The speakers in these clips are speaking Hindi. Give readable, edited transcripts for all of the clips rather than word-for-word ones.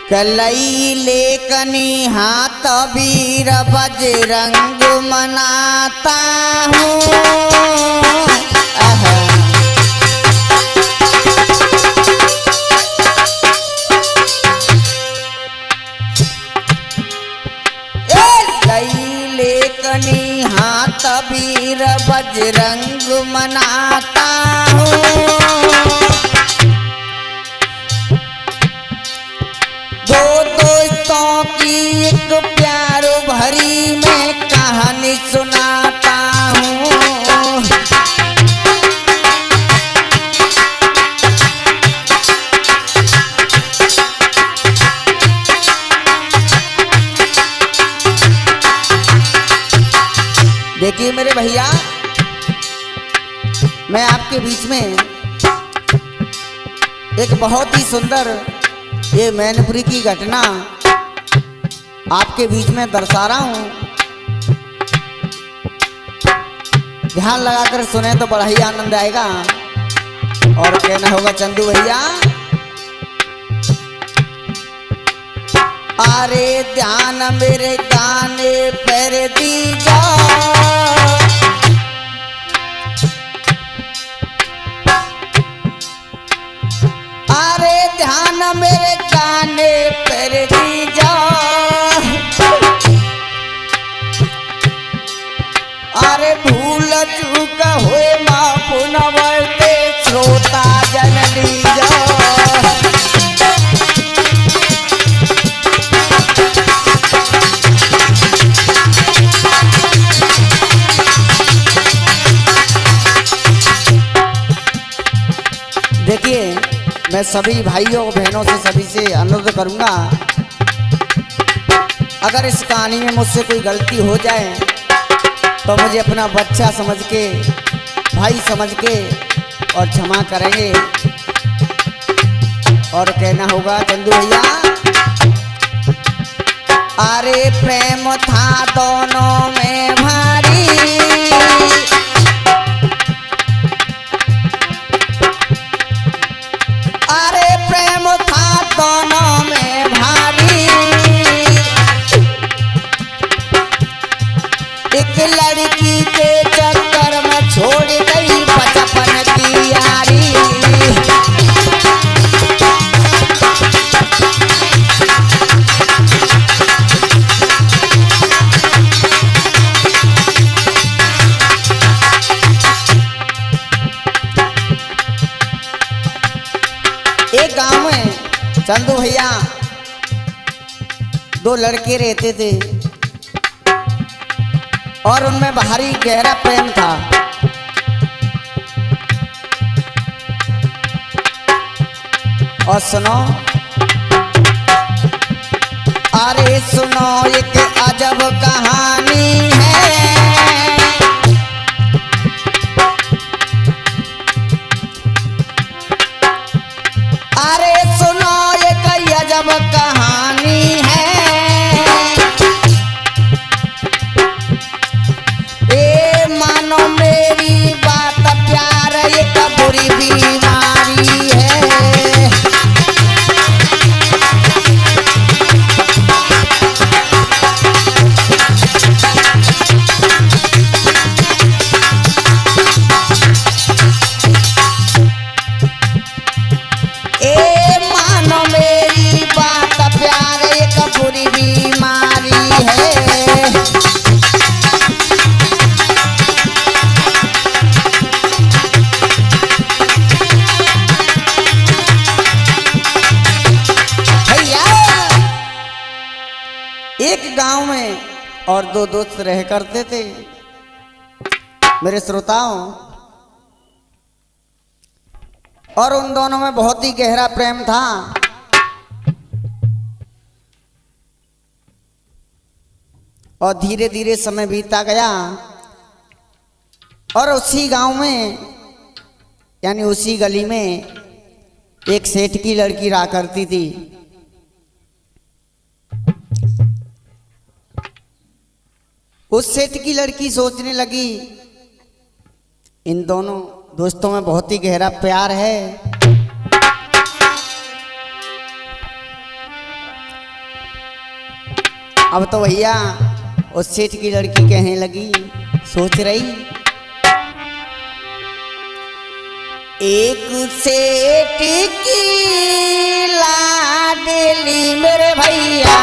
कलई लेकनी हाथ वीर बजरंग मनाता हूँ। कलई लेकनी हाथ वीर बजरंग मनाता हूँ। दो दोस्तों की एक प्यार भरी मैं कहानी सुनाता हूँ। देखिए मेरे भैया, मैं आपके बीच में एक बहुत ही सुंदर ये मैनपुरी की घटना आपके बीच में दर्शा रहा हूं। ध्यान लगाकर सुने तो बड़ा ही आनंद आएगा। और कहना होगा चंदू भैया, अरे ध्यान मेरे गाने पर दीजा, अरे ध्यान मेरे गाने पर दीजा, अरे भूल चूक हुए माफ न वर्ते श्रोता जन लीजा। देखिए, मैं सभी भाइयों बहनों से सभी से अनुरोध करूंगा, अगर इस कहानी में मुझसे कोई गलती हो जाए तो मुझे अपना बच्चा समझ के, भाई समझ के और क्षमा करेंगे। और कहना होगा चंदू भैया, अरे प्रेम था दोनों में भारी, अरे प्रेम था दोनों में भारी, एक लड़की के चक्कर में छोड़ गई बचपन की यारी। एक गांव में चंदू भैया दो लड़के रहते थे और उनमें भारी गहरा प्रेम था। और सुनो, अरे सुनो एक अजब कहानी है, अरे सुनो एक अजब कहानी है, ए मानो मेरी बात प्यार एक बुरी बीमारी है। ए मानो मेरी बात प्यार एक बुरी बीमारी है। एक गांव में और दो दोस्त रह करते थे। मेरे श्रोताओं, और उन दोनों में बहुत ही गहरा प्रेम था। और धीरे धीरे समय बीतता गया और उसी गांव में यानी उसी गली में एक सेठ की लड़की रहा करती थी। उस सेठ की लड़की सोचने लगी, इन दोनों दोस्तों में बहुत ही गहरा प्यार है, अब तो भैया उस सेठ की लड़की कहने लगी, सोच रही, एक सेठ की लाडली मेरे भैया,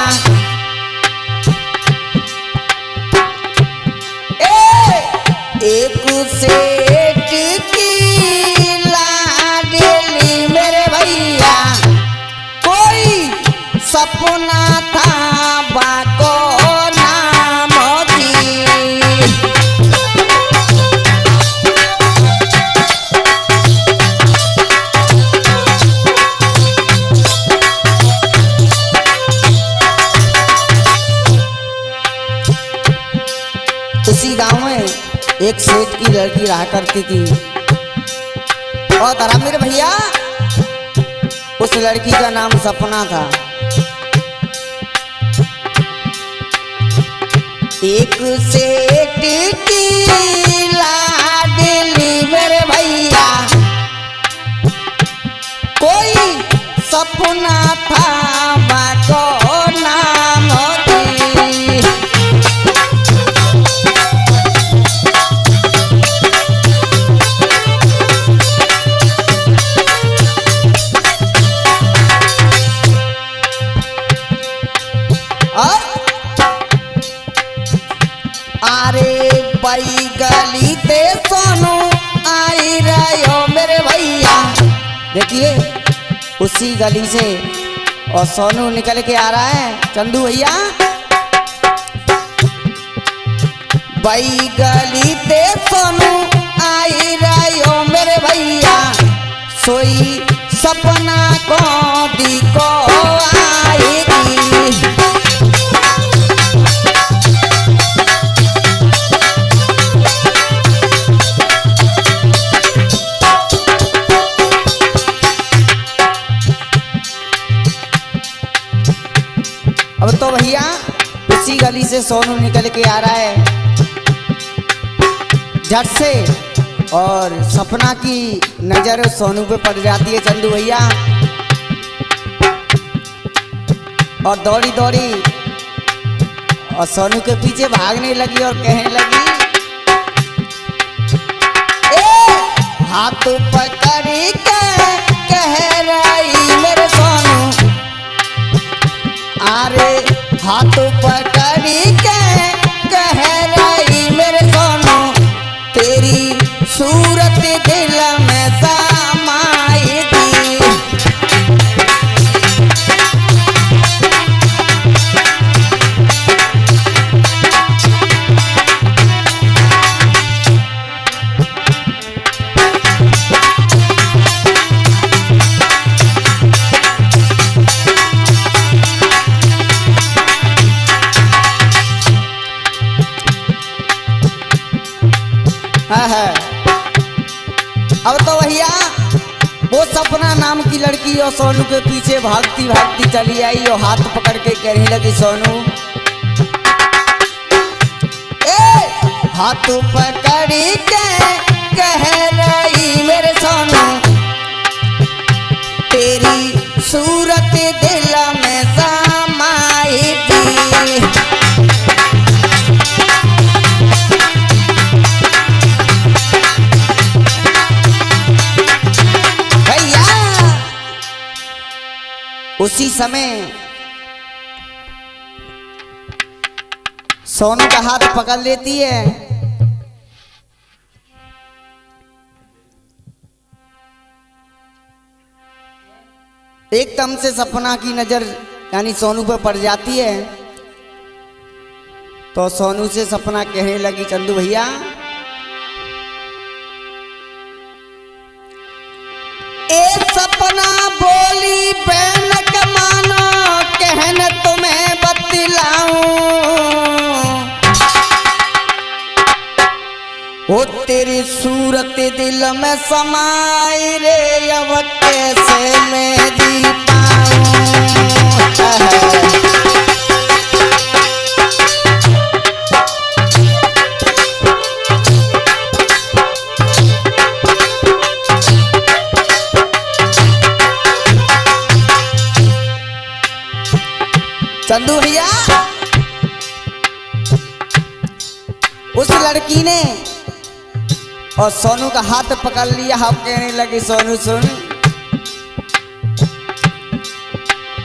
एक सेठ की लाडली मेरे भैया, कोई सपना था बाको नाम की। उसी गांव में एक सेठ की लड़की रहा करती थी और तारा मेरे भैया उस लड़की का नाम सपना था। एक सेठ की लाडली मेरे भैया, कोई सपना था बाको नाम की। अरे बई गली ते सोनू आई रहो मेरे भैया, देखिए उसी गली से और सोनू निकल के आ रहा है, चंदू भैया। बई गली ते सोनू आई रहो मेरे भैया, सोई सपना को दी को आएगी। अब तो भैया उसी गली से सोनू निकल के आ रहा है झट से, और सपना की नजर सोनू पे पड़ जाती है चंदू भैया, और दौड़ी दौड़ी और सोनू के पीछे भागने लगी और कहने लगी, हाथ पकड़ी के कह रही मेरे सोनू, अरे हाथ पकड़ी के कह रही मेरे सोनू, तेरी सूरत दिल में समाई थी। अब तो भैया वो सपना नाम की लड़की और सोनू के पीछे भागती भागती चली आई और हाथ पकड़ के कहने लगी, सोनू हाथ पकड़ी के कह रही मेरे सोनू, तेरी सूरत दिल में समाई थी। उसी समय सोनू का हाथ पकड़ लेती है, एकदम से सपना की नजर यानी सोनू पर पड़ जाती है, तो सोनू से सपना कहने लगी, चंदू भैया सपना बोली बहन के मानो कहने तुम्हें बतलाऊं, वो तेरी सूरत दिल में समाई रे, अब कैसे मैं जी पाऊं। चंदू भैया उस लड़की ने और सोनू का हाथ पकड़ लिया। हम कहने लगी सोनू सुन,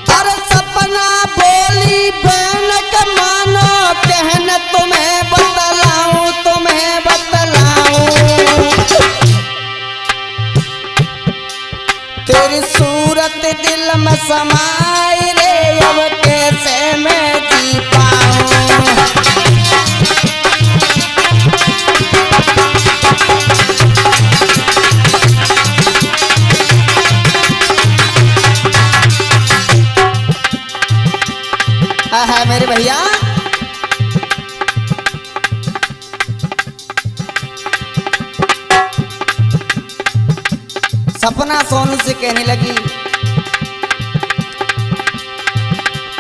अरे सपना बोली बहन के मानो, कहना तुम्हें बतलाऊं, तुम्हें बतलाऊं, तेरी सूरत दिल में समाई रे, अब कैसे मैं जी पाऊं। है मेरे भैया सपना सोनू से कहने लगी,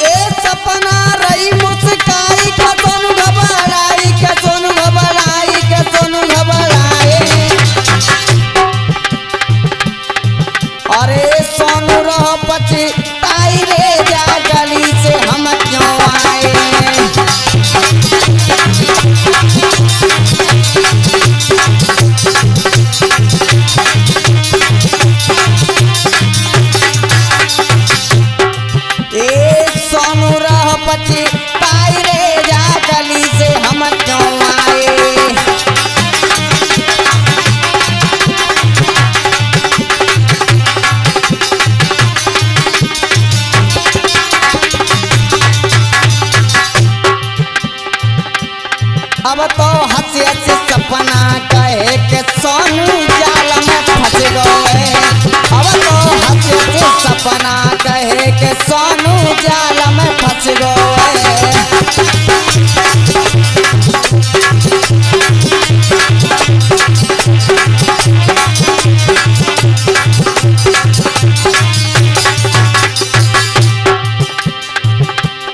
ए सपना रही मुस्काई का सोनू घबराई, का सोनू घबराई, का सोनू घबराए, अरे सोनू रहो पछताई रे, जा गली से हम क्यों आए। सोनू रह पछताई रे, जा गली से हम क्यों आए। अब तो हंसी हंसी सपना कहे के सोनू जाल में फंस गए। अब तो हंसी हंसी सपना कहे के सोनू जाल में फंस गए।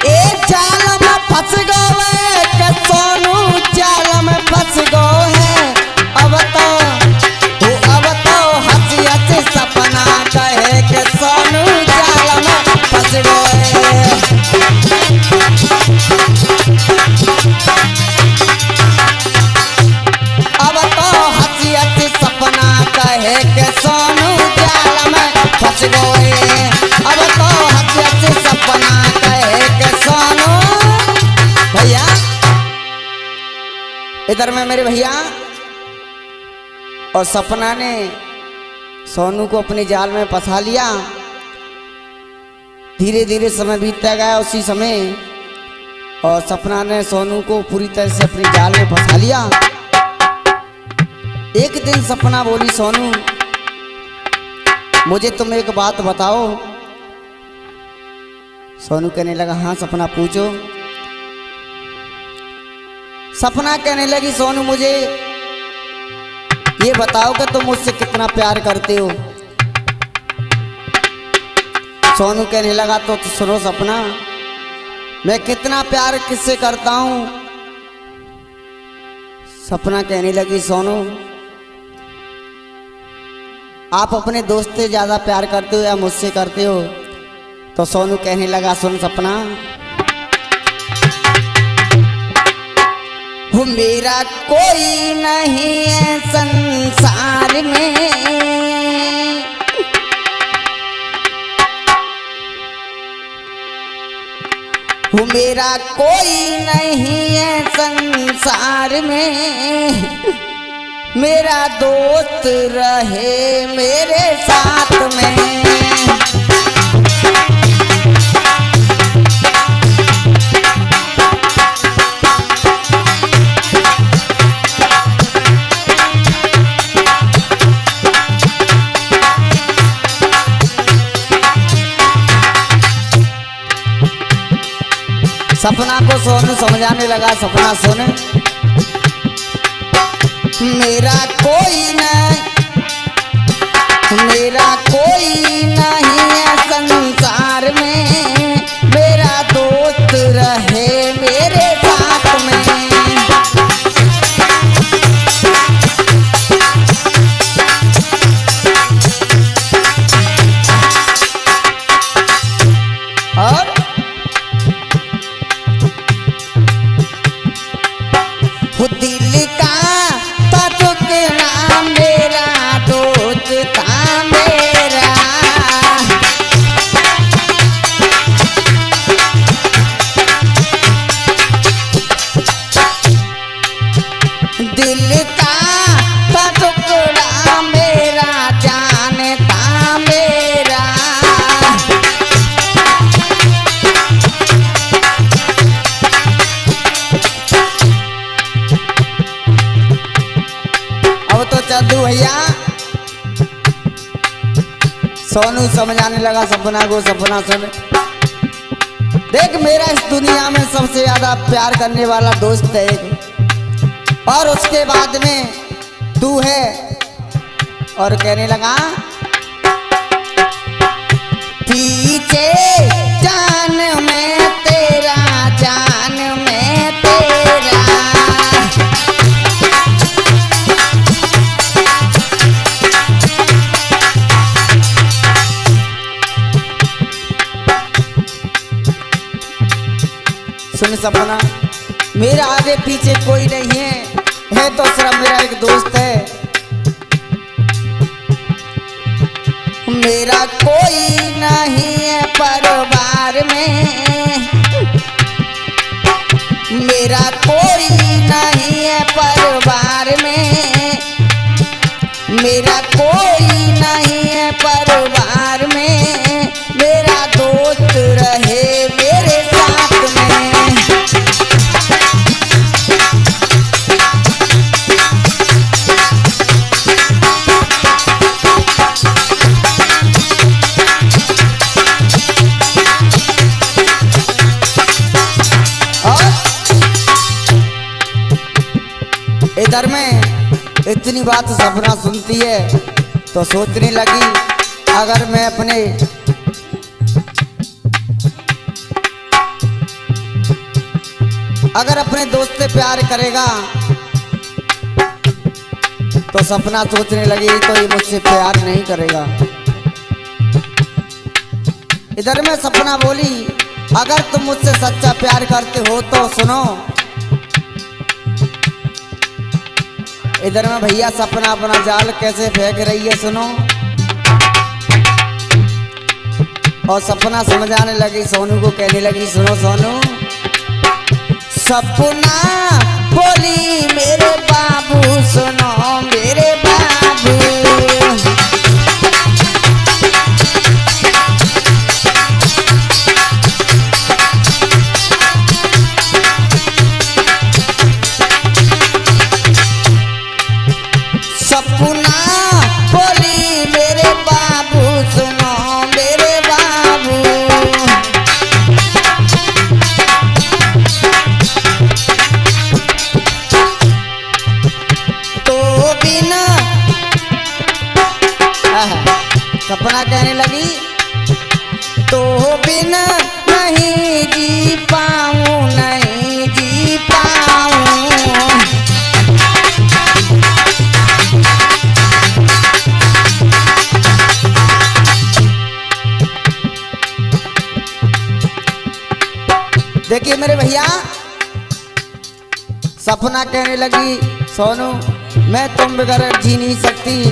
एक जाल में फंस गए के सोनू जाल में फंस गए। अब तो हंसी हंसी सपना कहे के सोनू जाल में फंस गए। अब तो हंसी हंसी सपना कहे के सोनू जाल में फंस गए। अब तो हंसी हंसी सपना कहे के सोनू। भैया इधर में मेरे भैया और सपना ने सोनू को अपने जाल में फंसा लिया। धीरे धीरे समय बीतता गया। उसी समय और सपना ने सोनू को पूरी तरह से अपने जाल में फंसा लिया। एक दिन सपना बोली, सोनू मुझे तुम एक बात बताओ। सोनू कहने लगा, हाँ सपना पूछो। सपना कहने लगी, सोनू मुझे ये बताओ कि तुम मुझसे कितना प्यार करते हो। सोनू कहने लगा, तो सुनो सपना, मैं कितना प्यार किससे करता हूं। सपना कहने लगी, सोनू आप अपने दोस्त से ज्यादा प्यार करते हो या मुझसे करते हो। तो सोनू कहने लगा, सुन सपना, वो मेरा कोई नहीं है संसार में, वो मेरा कोई नहीं है संसार में, मेरा दोस्त रहे मेरे साथ में। सपना को सोनू समझाने लगा, सपना सुने, मेरा कोई नहीं है संसार में, मेरा दोस्त रहे मेरे साथ में। और वो दिल सोनू समझाने लगा सपना को। सपना सुन, देख मेरा इस दुनिया में सबसे ज्यादा प्यार करने वाला दोस्त है एक, और उसके बाद में तू है। और कहने लगा पीछे जान में तेरा, जान में तेरा। सुन सपना, मेरा आगे पीछे कोई नहीं है तो सिर्फ मेरा एक दोस्त है। मेरा कोई नहीं है परिवार में, मेरा कोई नहीं है परिवार में, मेरा कोई नहीं है परिवार में। मेरा दोस्त रहे मेरे साथ में। इधर में इतनी बात सपना सुनती है तो सोचने लगी, अगर मैं अपने दोस्त से प्यार करेगा तो सपना सोचने लगी तो ये मुझसे प्यार नहीं करेगा। इधर में सपना बोली, अगर तुम मुझसे सच्चा प्यार करते हो तो सुनो। इधर में भैया सपना अपना जाल कैसे फेंक रही है, सुनो। और सपना समझाने लगी सोनू को, कहने लगी सुनो सोनू। सपना बोली मेरे बाबू सुनो, मेरे बाबू। सपना बोली मेरे बाबू सुनो, मेरे बाबू। तो बिना सपना कहने लगी, तो बिना नहीं जी पाऊं, नहीं जी पाऊं। देखिए मेरे भैया, सपना कहने लगी सोनू मैं तुम बगैर जी नहीं सकती।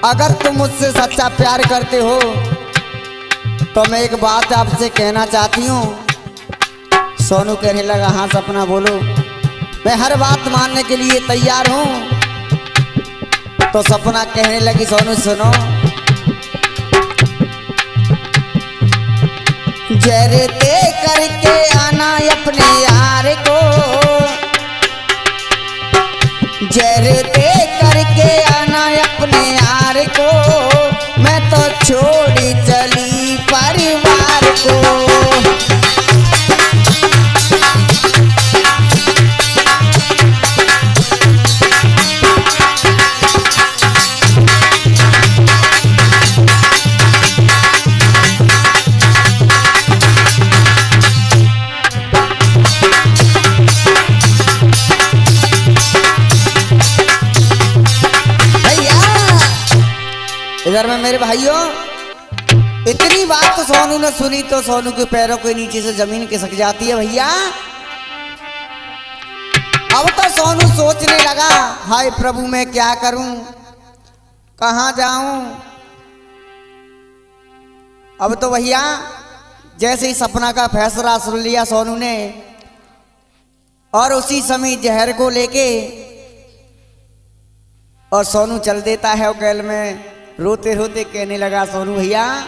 अगर तुम मुझसे सच्चा प्यार करते हो तो मैं एक बात आपसे कहना चाहती हूँ। सोनू कहने लगा हाँ सपना बोलो, मैं हर बात मानने के लिए तैयार हूँ। तो सपना कहने लगी सोनू सुनो। जहर दे करके आना अपने यार को, जहर दे करके आना अपने यार को। मैं तो छोड़ी चली परिवार को। इधर में मेरे भाइयों, इतनी बात तो सोनू ने सुनी तो सोनू के पैरों के नीचे से जमीन खिसक जाती है भैया। अब तो सोनू सोचने लगा हाय प्रभु मैं क्या करूं, कहां जाऊं। अब तो भैया जैसे ही सपना का फैसला सुन लिया सोनू ने, और उसी समय जहर को लेके और सोनू चल देता है वकील में। रोते रोते कहने लगा सोनू भैया,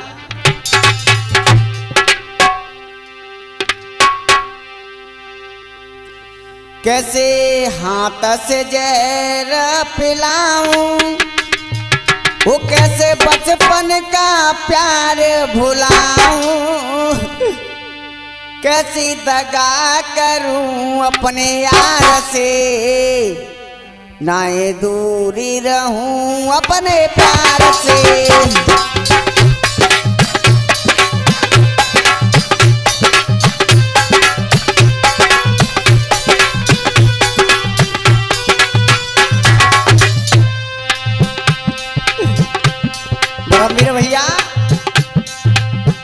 कैसे हाथ से जहर पिलाऊं, वो कैसे बचपन का प्यार भुलाऊं, कैसी दगा करूं अपने यार से, नाए दूरी रहूं अपने प्यार से। मेरे भैया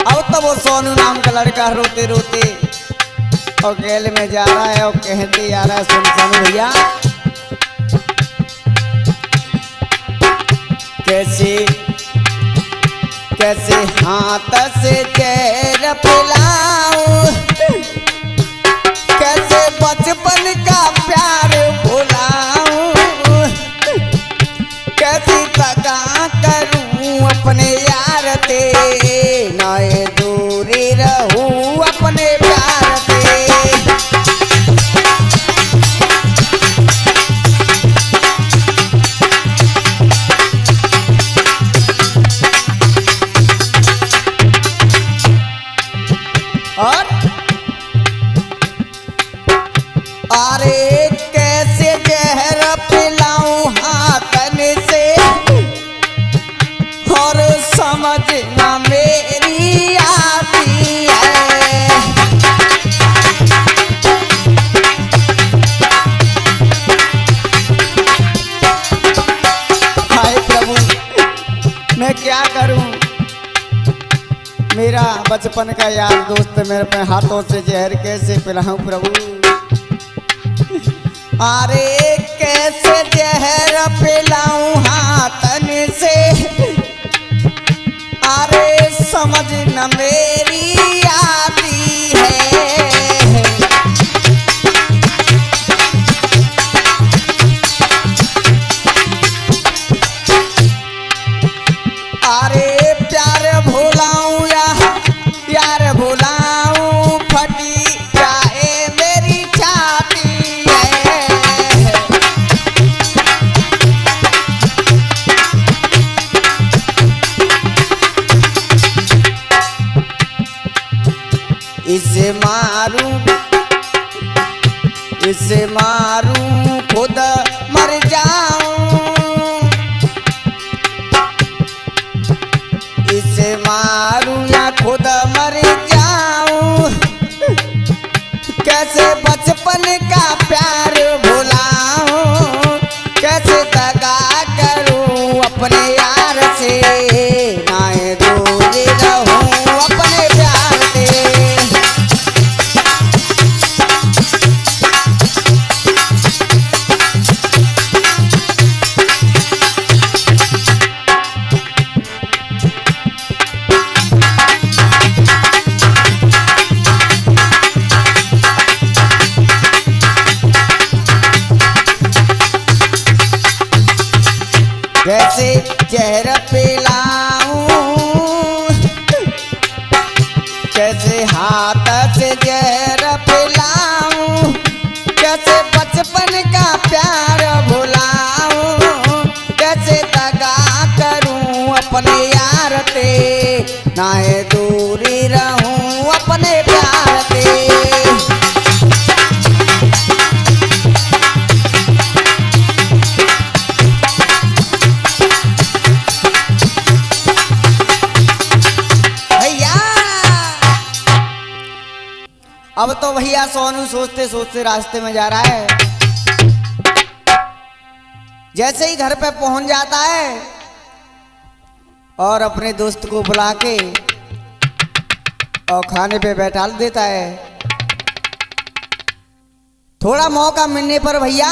अब तो वो सोनू नाम का लड़का रोते रोते और गैल में जा रहा है और कहते आ रहा है, सुन सोनू भैया कैसे कैसे हाथ से जहर पिलाऊं, कैसे बचपन का प्यार भुलाऊं, कैसी दगा करूं अपने यार ते, नाए दूरी रहूं अपने प्यार से। और अरे कैसे जहर पिलाऊं हाथन से, और समझ ना मेरी आती है। हाय प्रभु मैं क्या करूं, मेरा बचपन का यार दोस्त मेरे पे हाथों से जहर कैसे पिलाऊं प्रभु। अरे कैसे जहर पिलाऊं हाथन से, अरे समझ न मेरी आती है। अरे प्यार भुलाऊं या यार भुलाऊं, फटी जाए मेरी छाती है। इसे मारूं खुद मर जाऊं, इसे मारूं या खुद मर जाऊं, कैसे बचपन का प्यार भुलाऊं, कैसे दगा करूं अपने यार से, नाए दूरी रहूं अपने प्यार से। कैसे जहर पिलाऊं, कैसे हाथ से जहर पिलाऊं, कैसे बचपन का प्यार भुलाऊं, कैसे दगा करूं अपने यार ते, नाए दूरी रहूं अपने प्यार से। अब तो भैया सोनू सोचते सोचते रास्ते में जा रहा है, जैसे ही घर पे पहुंच जाता है और अपने दोस्त को बुला के और खाने पे बैठा देता है। थोड़ा मौका मिलने पर भैया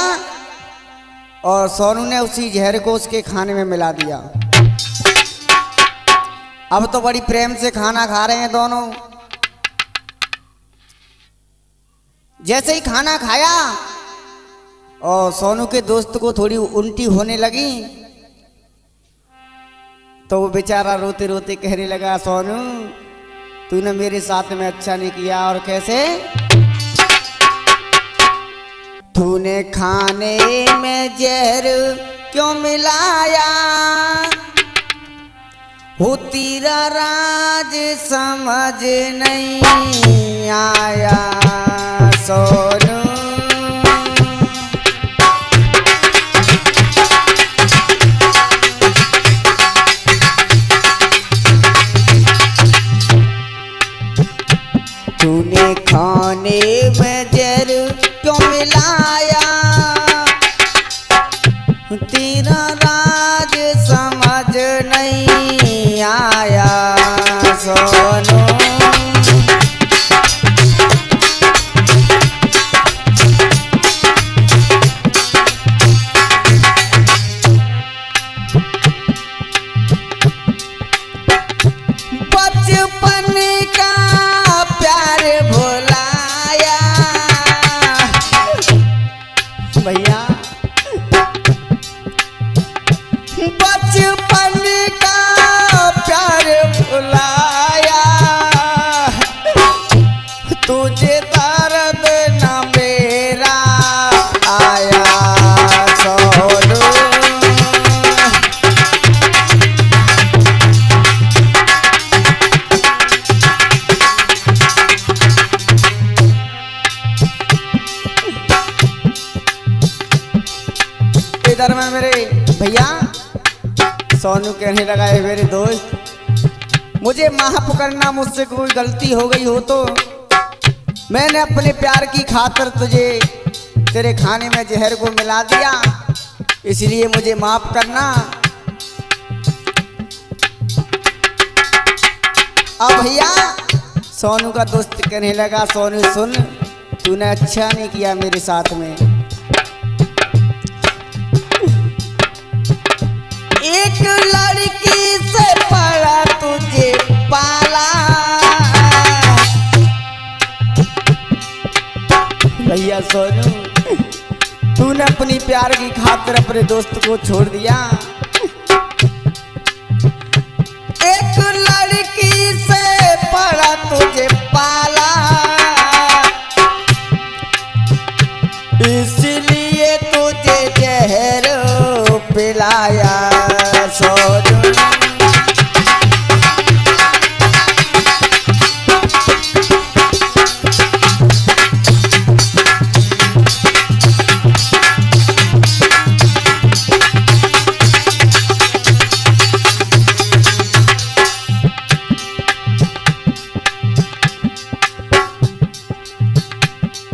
और सोनू ने उसी जहर को उसके खाने में मिला दिया। अब तो बड़ी प्रेम से खाना खा रहे हैं दोनों। जैसे ही खाना खाया और सोनू के दोस्त को थोड़ी उल्टी होने लगी तो वो बेचारा रोते रोते कहने लगा, सोनू तूने मेरे साथ में अच्छा नहीं किया। और कैसे? तूने खाने में जहर क्यों मिलाया, हो तेरा राज समझ नहीं आया सोनू। तूने खाने में जहर क्यों मिलाया, तेरा राज समझ नहीं आया सोनू। बचपन का प्यार भुलाया भैया, बचपन का प्यार भुलाया, तुझे दर्द न मेरा आया सोनू। इधर में मेरे भैया सोनू कहने लगा है, मेरे दोस्त मुझे माफ करना, मुझसे कोई गलती हो गई हो तो मैंने अपने प्यार की खातिर तुझे तेरे खाने में जहर को मिला दिया, इसलिए मुझे माफ करना। अब भैया सोनू का दोस्त कहने लगा, सोनू सुन, तूने अच्छा नहीं किया मेरे साथ में। एक लड़की से पड़ा तुझे पाला, भैया सोनू तूने अपनी प्यार की खातिर अपने दोस्त को छोड़ दिया। एक लड़की से पड़ा तुझे पाला, इसलिए तुझे जहर पिलाया सोनू।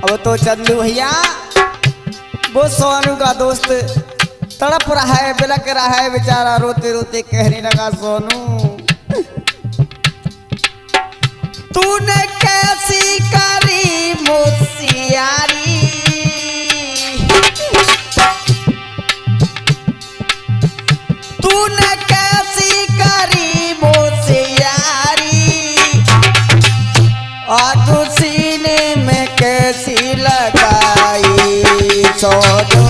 अब तो चंदू भैया वो सोनू का दोस्त तड़प रहा है, बिलक रहा है बेचारा, रोते रोते कहने लगा, सोनू तूने कैसी करी मुझसियारी, तूने कैसी करी मुझसियारी, और सीने में कैसी लगाई सोनू।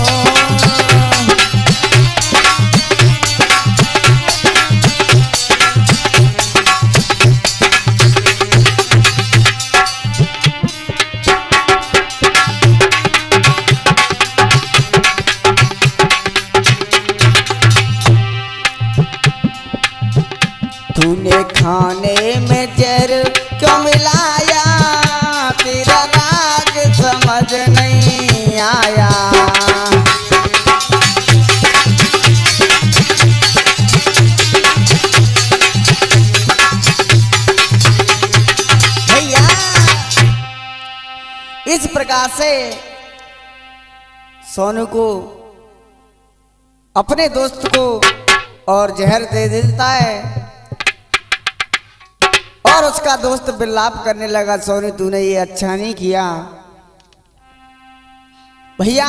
तूने खाने में जहर क्यों मिलाया, तेरा राज समझ नहीं आया। भैया इस प्रकार से सोनू को अपने दोस्त को और जहर दे देता है, और उसका दोस्त विलाप करने लगा, सोनू तूने ये अच्छा नहीं किया। भैया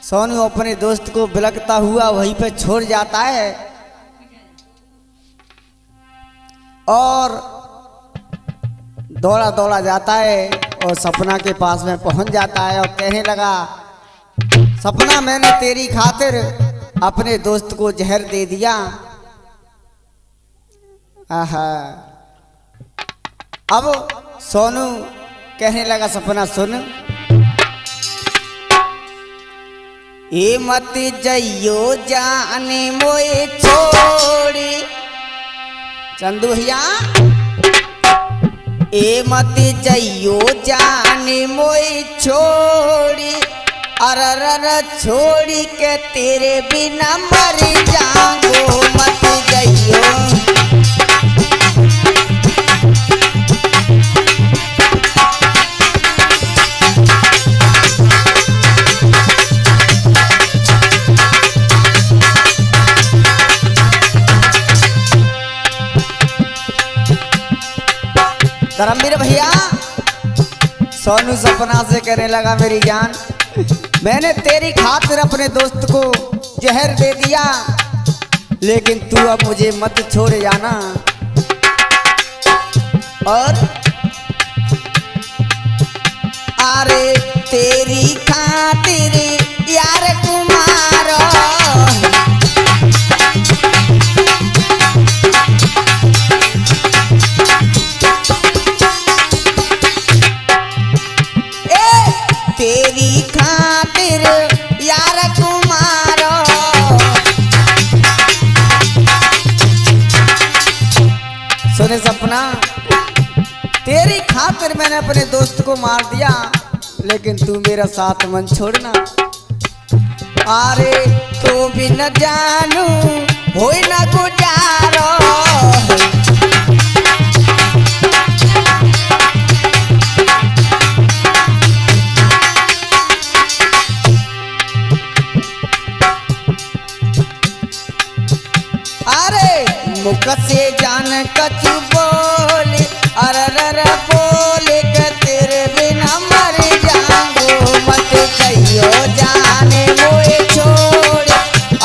सोनू अपने दोस्त को बिलकता हुआ वहीं पे छोड़ जाता है और दौड़ा दौड़ा जाता है और सपना के पास में पहुंच जाता है और कहने लगा, सपना मैंने तेरी खातिर अपने दोस्त को जहर दे दिया। आहा। अब सोनू कहने लगा, सपना सुन, ए मत जइयो जाने मोए छोड़ी, चंदू भैया ए मत जइयो जाने मोई छोड़ी अरर छोड़ी के तेरे बिना मर जाऊंगो मत जइयो। धर्मवीर भैया सोनू सपना से कहने लगा मेरी जान मैंने तेरी खातिर अपने दोस्त को जहर दे दिया लेकिन तू अब मुझे मत छोड़ जाना। और अरे तेरी खातिर यार कुमार तेरी खातिर यार कुमारो सुने सपना तेरी खातिर मैंने अपने दोस्त को मार दिया लेकिन तू मेरा साथ मन छोड़ना। अरे तू भी न जानू हो न गुजारो मुख से जान कछ बोले अरर बोले के तेरे बिना मर जाऊंगो मत कहियो जाने मोए छोड़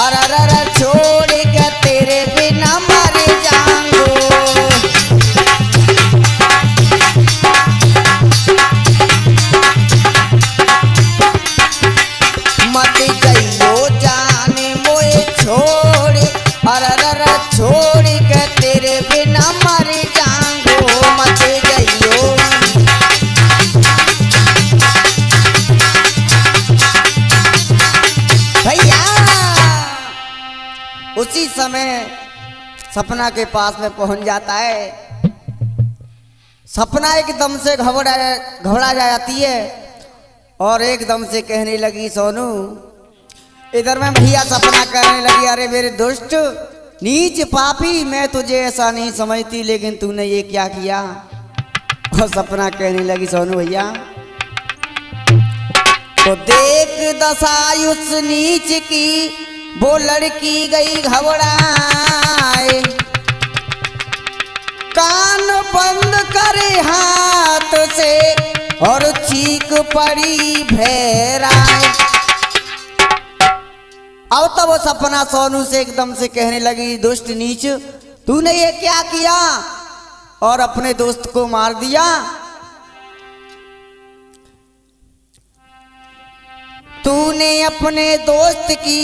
अरर छोड़ के तेरे बिना मर जाऊंगो। मत कहियो जाने मोए छोड़ अरर छोड़ के तेरे बिना मर जाऊंगो मत जइयो। भैया उसी समय सपना के पास में पहुंच जाता है। सपना एकदम से घबरा जाती है और एकदम से कहने लगी सोनू इधर में भैया सपना कहने लगी अरे मेरे दोस्त नीच पापी मैं तुझे ऐसा नहीं समझती लेकिन तूने ये क्या किया। और सपना कहने लगी सोनू भैया तो देख दशायुष नीच की वो लड़की गई घबराए कान बंद करे हाथ से और चीख पड़ी भैराए। अब तो वो सपना सोनू से एकदम से कहने लगी दुष्ट नीच तूने ये क्या किया और अपने दोस्त को मार दिया। तूने अपने दोस्त की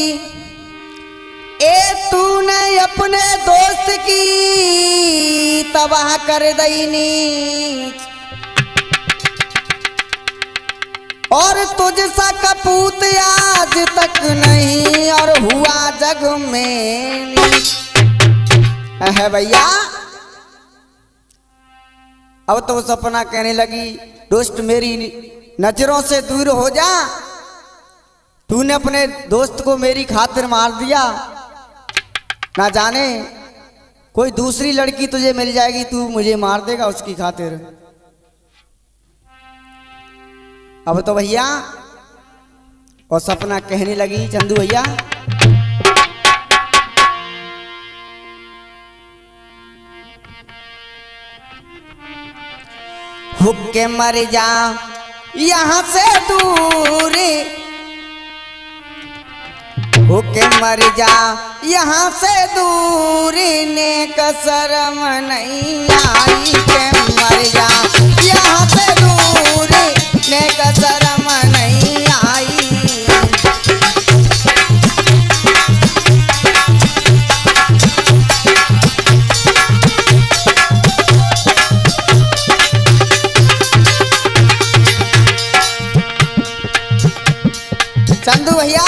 तूने अपने दोस्त की तबाह कर दी नीच और तुझसा कपूत आज तक नहीं और हुआ जग में है भैया। अब तो सपना कहने लगी दोस्त मेरी नजरों से दूर हो जा तूने अपने दोस्त को मेरी खातिर मार दिया ना जाने कोई दूसरी लड़की तुझे मिल जाएगी तू मुझे मार देगा उसकी खातिर। अब तो भैया और सपना कहने लगी चंदू भैया हुक्के मर जा यहाँ से दूर हुक्के मर जा यहाँ से दूर ने कसरम नहीं आई के मर जा यहाँ से दूर ने कसरम नहीं आई। चंदू भैया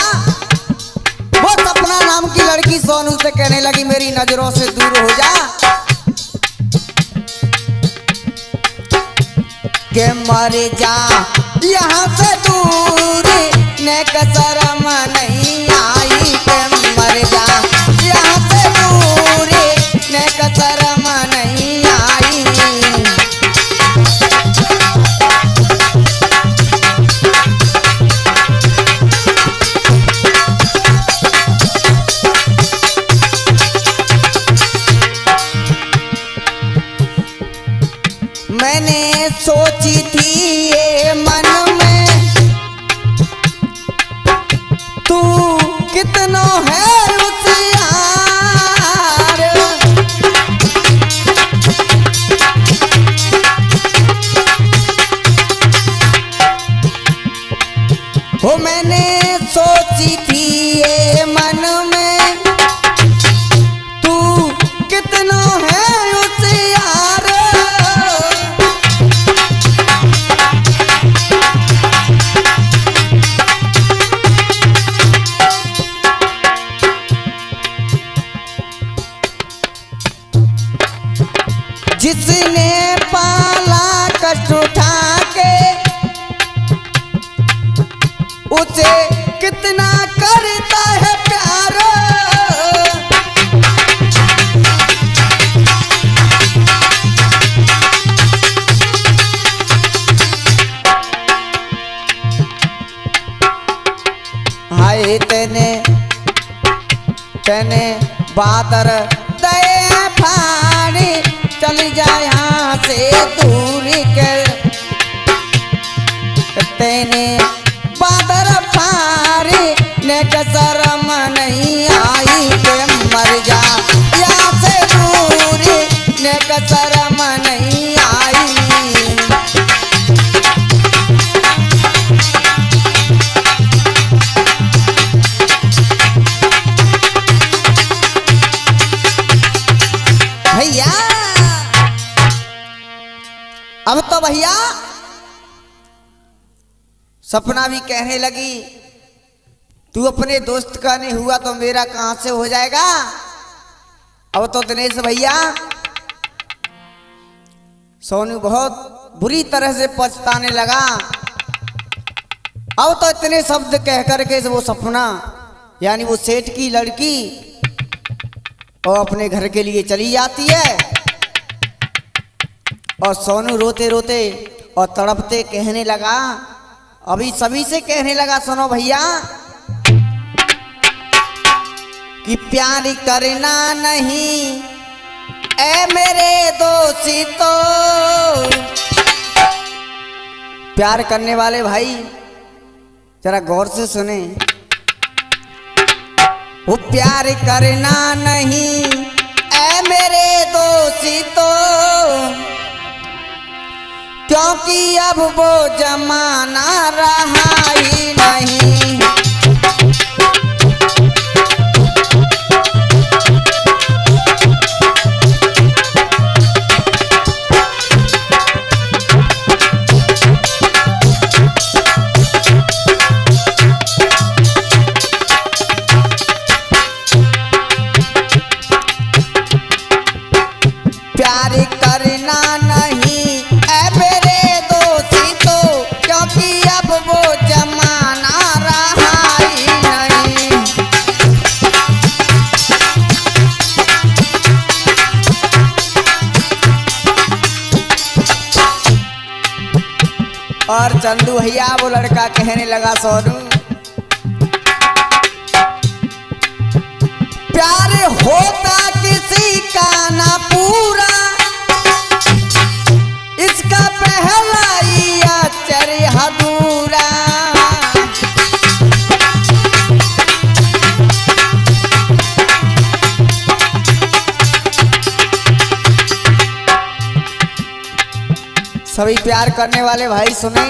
वो सपना नाम की लड़की सोनू से कहने लगी मेरी नजरों से दूर हो जा के मर जा यहाँ से दूर ने कसरम नहीं आई के मर जा यहाँ से दूर ने कसरम नहीं आई। मैंने सोची थी ये मन में तू कितना है होशियार, हो मैंने सोची थी ये मन में तू कितना है होशियार। जिसने पाला कष्ट उठा के उसे कितना करता है प्यार। हाय तेने तेने बादर दए फाड़ी चल जा यहाँ से दूर कर तेने बादर फाड़ी ने कसरम नहीं आई के मर जा यहाँ से दूर ने कसरम नहीं आई। भैया अब तो भैया सपना भी कहने लगी तू अपने दोस्त का नहीं हुआ तो मेरा कहां से हो जाएगा। अब तो दिनेश भैया सोनू बहुत बुरी तरह से पछताने लगा। अब तो इतने शब्द कह करके वो सपना यानी वो सेठ की लड़की और अपने घर के लिए चली जाती है और सोनू रोते रोते और तड़पते कहने लगा अभी सभी से कहने लगा सुनो भैया कि प्यार करना नहीं ए मेरे दोषी तो प्यार करने वाले भाई जरा गौर से सुने वो प्यार करना नहीं ए मेरे दोषी तो क्योंकि अब वो जमाना रहा ही नहीं। प्यार करना नहीं ए मेरे दोषी तो क्योंकि अब वो जमाना रहा ही नहीं। और चंदू भैया वो लड़का कहने लगा सोनू प्यार होता किसी का ना पूरा इसका पहला ही अक्षर अधूरा। सभी प्यार करने वाले भाई सुने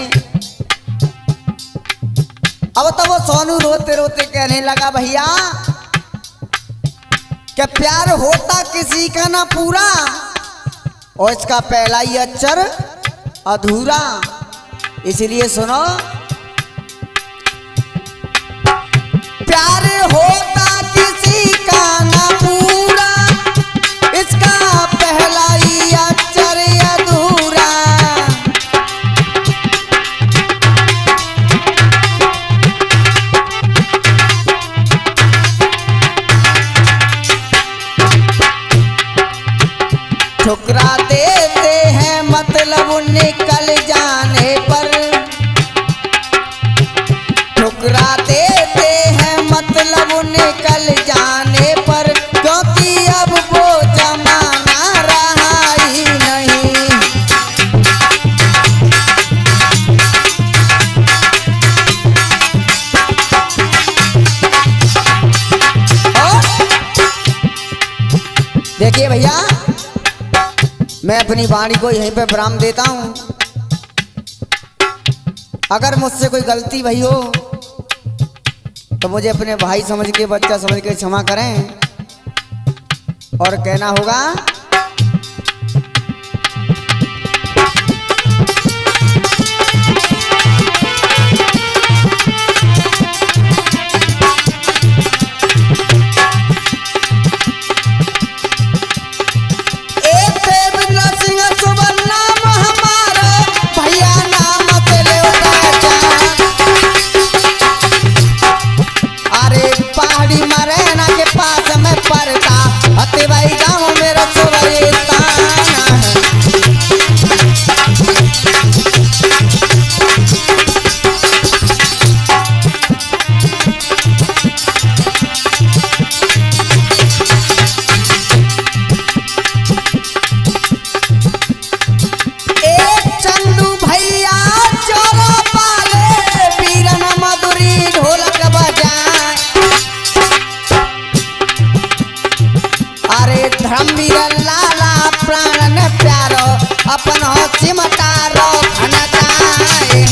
अब तो वो सोनू रोते रोते कहने लगा भैया क्या प्यार होता किसी का ना पूरा और इसका पहला ही अक्षर अधूरा। इसलिए सुनो प्यार होता किसी का ना पूरा इसका पहला ही अक्षर अधूरा। मतलब निकल जाने पर ठुकरा देते हैं, मतलब निकल जाने पर, क्योंकि अब वो जमाना रहा ही नहीं। देखिए भैया, मैं अपनी वाणी को यहीं पे विराम देता हूं। अगर मुझसे कोई गलती भई हो तो मुझे अपने भाई समझ के, बच्चा समझ के क्षमा करें। और कहना होगा धर्मवीर लाला प्राण प्यारो अपन हो सिमटारो खनताए।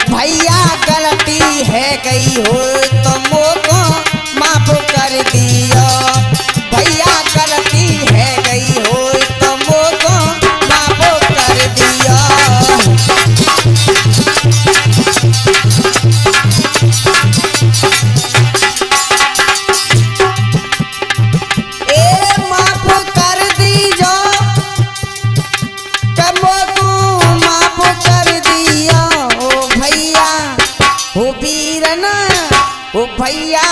भैया गलती है गई हो तो मोको माफ कर दियो, भैया गलती है गई हो तो मोको माफ कर दियो। ए माफ कर दीजो, मोको माफ कर दियो। ओ भैया, ओ वीरना, ओ भैया